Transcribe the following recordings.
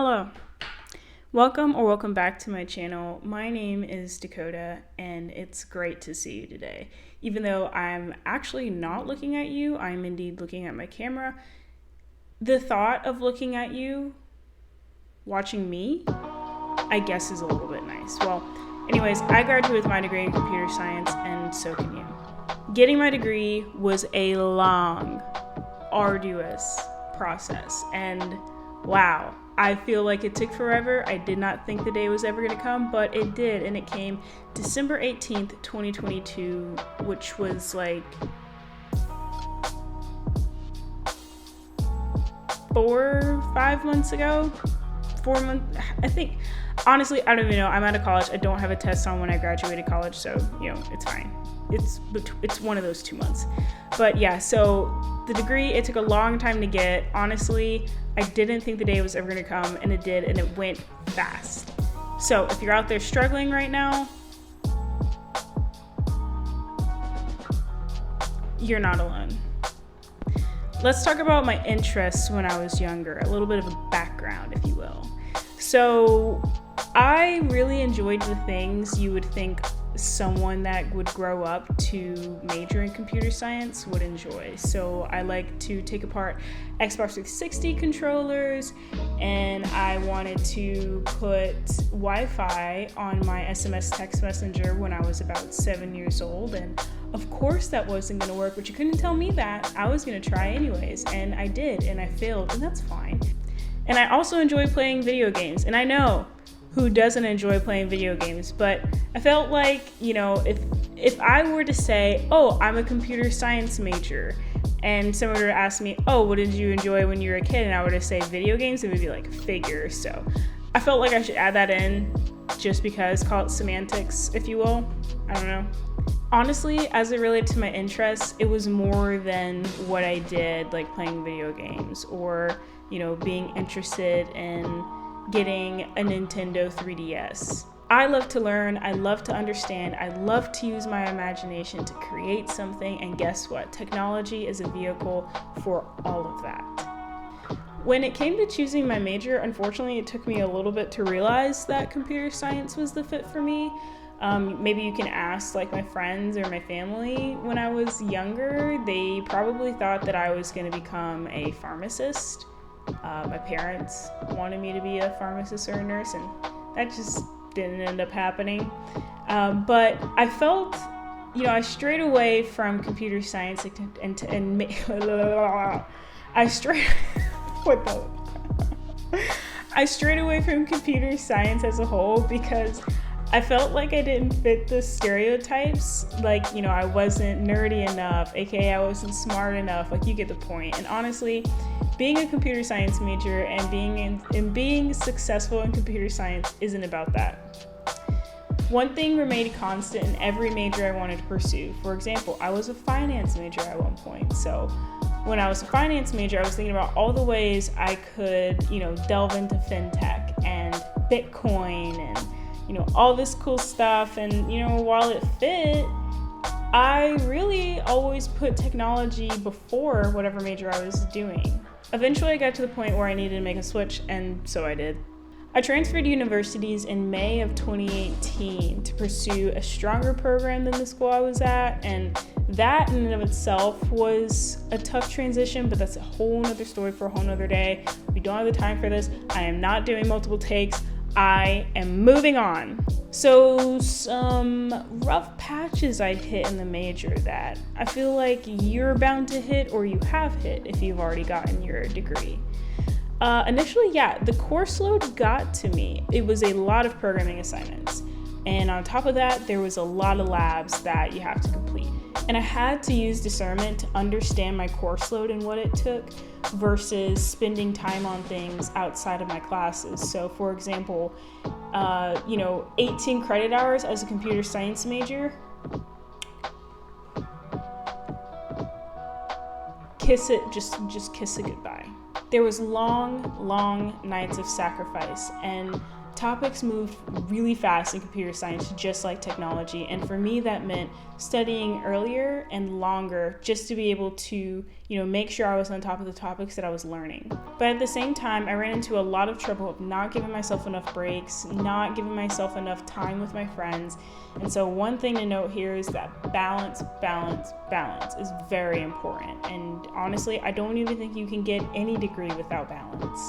Hello, welcome back to my channel. My name is Dakota and it's great to see you today. Even though I'm actually not looking at you, I'm indeed looking at my camera. The thought of looking at you, watching me, I guess is a little bit nice. Well, anyways, I graduated with my degree in computer science and so can you. Getting my degree was a long, arduous process and wow. I feel like it took forever. I did not think the day was ever going to come, but it did. And it came December 18th, 2022, which was like 5 months ago. 4 months, I think. Honestly, I don't even know. I'm out of college. I don't have a test on when I graduated college, so, it's fine. It's one of those 2 months. But yeah, so the degree, it took a long time to get. Honestly, I didn't think the day was ever going to come, and it did, and it went fast. So if you're out there struggling right now, you're not alone. Let's talk about my interests when I was younger, a little bit of a background, if you will. So I really enjoyed the things you would think someone that would grow up to major in computer science would enjoy. So I like to take apart Xbox 360 controllers, and I wanted to put Wi-Fi on my SMS text messenger when I was about 7 years old. And of course that wasn't going to work, but you couldn't tell me that. I was going to try anyways, and I did, and I failed, and that's fine. And I also enjoy playing video games, and I know who doesn't enjoy playing video games, but I felt like, if I were to say, oh, I'm a computer science major, and someone were to ask me, oh, what did you enjoy when you were a kid? And I were to say video games, it would be like figures. So I felt like I should add that in just because, call it semantics, if you will. I don't know. Honestly, as it related to my interests, it was more than what I did, like playing video games or, being interested in getting a Nintendo 3DS. I love to learn, I love to understand, I love to use my imagination to create something, and guess what? Technology is a vehicle for all of that. When it came to choosing my major, unfortunately, it took me a little bit to realize that computer science was the fit for me. Maybe you can ask like my friends or my family. When I was younger, they probably thought that I was going to become a pharmacist. My parents wanted me to be a pharmacist or a nurse, and that just didn't end up happening. But I felt, I strayed away from computer science I strayed away from computer science as a whole because I felt like I didn't fit the stereotypes. Like, I wasn't nerdy enough, aka I wasn't smart enough. Like, you get the point. And honestly, being a computer science major and being successful in computer science isn't about that. One thing remained constant in every major I wanted to pursue. For example, I was a finance major at one point. So when I was a finance major, I was thinking about all the ways I could, delve into fintech and Bitcoin and all this cool stuff. And, while it fit, I really always put technology before whatever major I was doing. Eventually, I got to the point where I needed to make a switch, and so I did. I transferred universities in May of 2018 to pursue a stronger program than the school I was at, and that in and of itself was a tough transition, but that's a whole nother story for a whole nother day. We don't have the time for this. I am not doing multiple takes. I am moving on. So some rough patches I hit in the major that I feel like you're bound to hit or you have hit if you've already gotten your degree. Initially, the course load got to me. It was a lot of programming assignments. And on top of that, there was a lot of labs that you have to complete. And I had to use discernment to understand my course load and what it took versus spending time on things outside of my classes. So for example, 18 credit hours as a computer science major, kiss it, just kiss it goodbye. There was long nights of sacrifice, and topics move really fast in computer science, just like technology. And for me, that meant studying earlier and longer just to be able to, make sure I was on top of the topics that I was learning. But at the same time, I ran into a lot of trouble of not giving myself enough breaks, not giving myself enough time with my friends. And so one thing to note here is that balance is very important. And honestly, I don't even think you can get any degree without balance.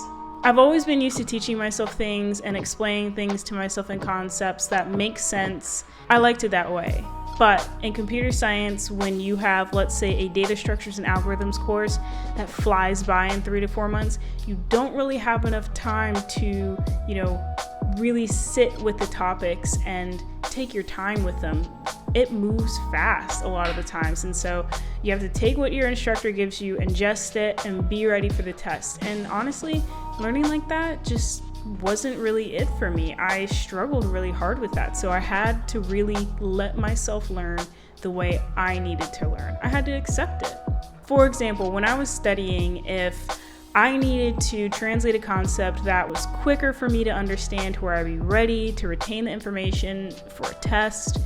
I've always been used to teaching myself things and explaining things to myself in concepts that make sense. I liked it that way. But in computer science, when you have, let's say, a data structures and algorithms course that flies by in 3 to 4 months, you don't really have enough time to, really sit with the topics and take your time with them. It moves fast a lot of the times, and so you have to take what your instructor gives you, ingest it, and be ready for the test. And honestly, learning like that just wasn't really it for me. I struggled really hard with that, so I had to really let myself learn the way I needed to learn. I had to accept it. For example, when I was studying, if I needed to translate a concept that was quicker for me to understand to where I'd be ready to retain the information for a test,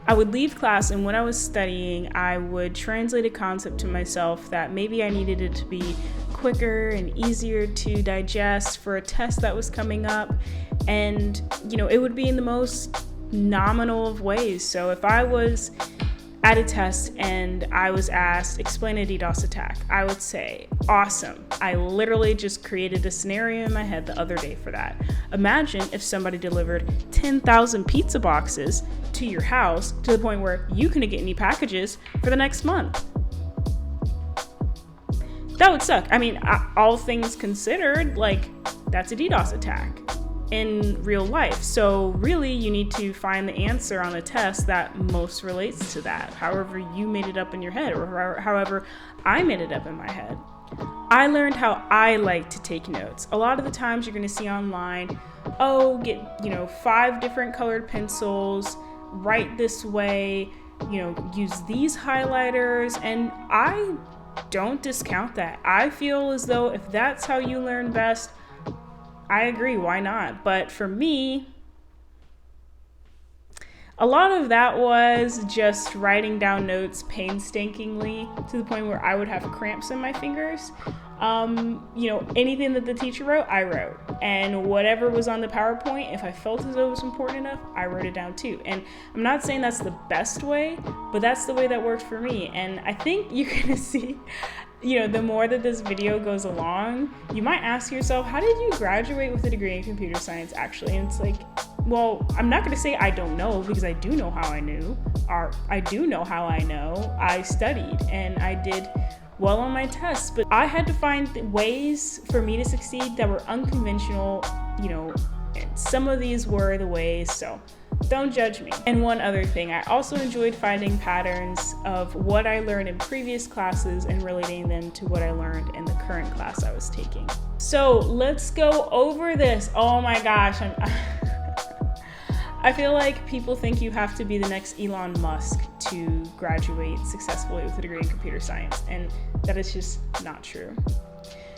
I would leave class, and when I was studying, I would translate a concept to myself that maybe I needed it to be quicker and easier to digest for a test that was coming up. And, it would be in the most nominal of ways. So if I was at a test and I was asked, explain a DDoS attack, I would say, awesome. I literally just created a scenario in my head the other day for that. Imagine if somebody delivered 10,000 pizza boxes to your house to the point where you couldn't get any packages for the next month. That would suck. I mean, all things considered, that's a DDoS attack in real life. So really, you need to find the answer on a test that most relates to that, however you made it up in your head, or however I made it up in my head. I learned how I like to take notes. A lot of the times you're going to see online, get 5 different colored pencils, write this way, use these highlighters, and I don't discount that. I feel as though if that's how you learn best, I agree, why not? But for me, a lot of that was just writing down notes painstakingly to the point where I would have cramps in my fingers. Anything that the teacher wrote, I wrote. And whatever was on the PowerPoint, if I felt as though it was important enough, I wrote it down too. And I'm not saying that's the best way, but that's the way that worked for me. And I think you're gonna see, the more that this video goes along, you might ask yourself, how did you graduate with a degree in computer science actually? And it's like, well, I'm not going to say I don't know, because I do know how I knew, or I do know how I know. I studied and I did well on my tests, but I had to find ways for me to succeed that were unconventional, and some of these were the ways, so don't judge me. And one other thing, I also enjoyed finding patterns of what I learned in previous classes and relating them to what I learned in the current class I was taking. So let's go over this. Oh my gosh, I feel like people think you have to be the next Elon Musk to graduate successfully with a degree in computer science, and that is just not true.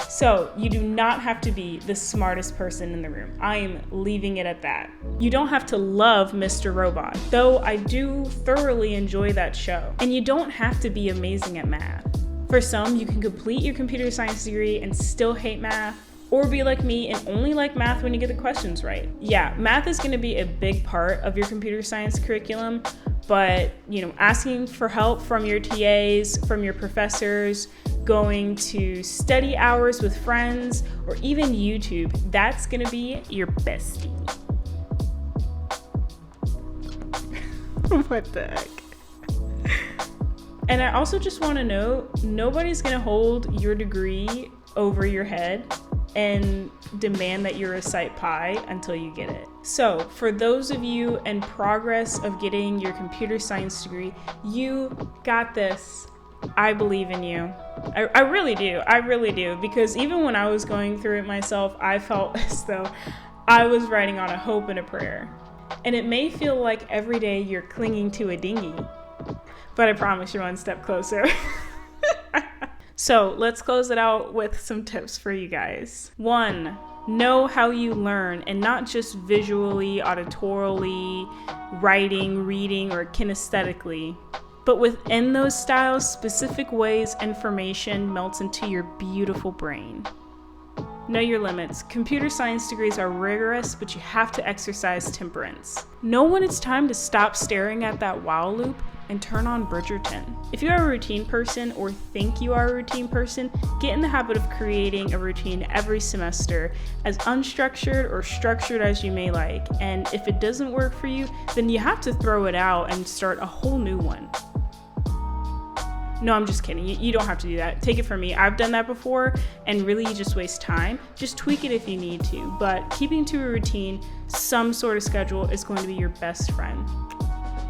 So you do not have to be the smartest person in the room. I am leaving it at that. You don't have to love Mr. Robot, though I do thoroughly enjoy that show. And you don't have to be amazing at math. For some, you can complete your computer science degree and still hate math, or be like me and only like math when you get the questions right. Yeah, math is going to be a big part of your computer science curriculum, but asking for help from your TAs, from your professors, going to study hours with friends, or even YouTube, that's gonna be your bestie. What the heck? And I also just want to note, nobody's gonna hold your degree over your head and demand that you recite pi until you get it. So for those of you in progress of getting your computer science degree, you got this. I believe in you. I really do, because even when I was going through it myself, I felt as though I was writing on a hope and a prayer. And it may feel like every day you're clinging to a dinghy, but I promise you're one step closer. So let's close it out with some tips for you guys. 1, know how you learn, and not just visually, auditorily, writing, reading, or kinesthetically, but within those styles, specific ways information melts into your beautiful brain. Know your limits. Computer science degrees are rigorous, but you have to exercise temperance. Know when it's time to stop staring at that while loop and turn on Bridgerton. If you are a routine person or think you are a routine person, get in the habit of creating a routine every semester, as unstructured or structured as you may like. And if it doesn't work for you, then you have to throw it out and start a whole new one. No, I'm just kidding. You don't have to do that. Take it from me. I've done that before, and really you just waste time. Just tweak it if you need to. But keeping to a routine, some sort of schedule, is going to be your best friend.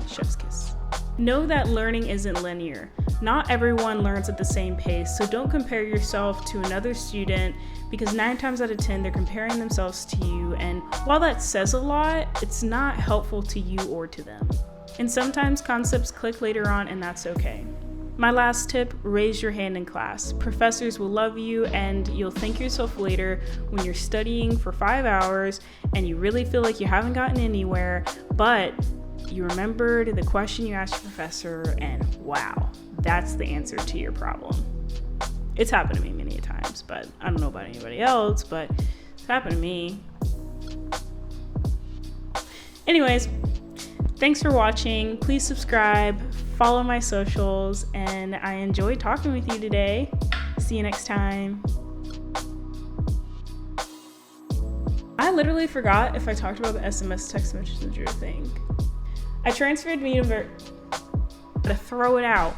Chef's kiss. Know that learning isn't linear. Not everyone learns at the same pace, so don't compare yourself to another student, because 9 times out of 10 they're comparing themselves to you, and while that says a lot, it's not helpful to you or to them. And sometimes concepts click later on, and that's okay. My last tip, raise your hand in class. Professors will love you, and you'll thank yourself later when you're studying for 5 hours and you really feel like you haven't gotten anywhere, but you remembered the question you asked your professor, and wow, that's the answer to your problem. It's happened to me many times, but I don't know about anybody else, but it's happened to me. Anyways, thanks for watching. Please subscribe, follow my socials, and I enjoyed talking with you today. See you next time. I literally forgot if I talked about the SMS text messenger thing. I transferred to university to throw it out.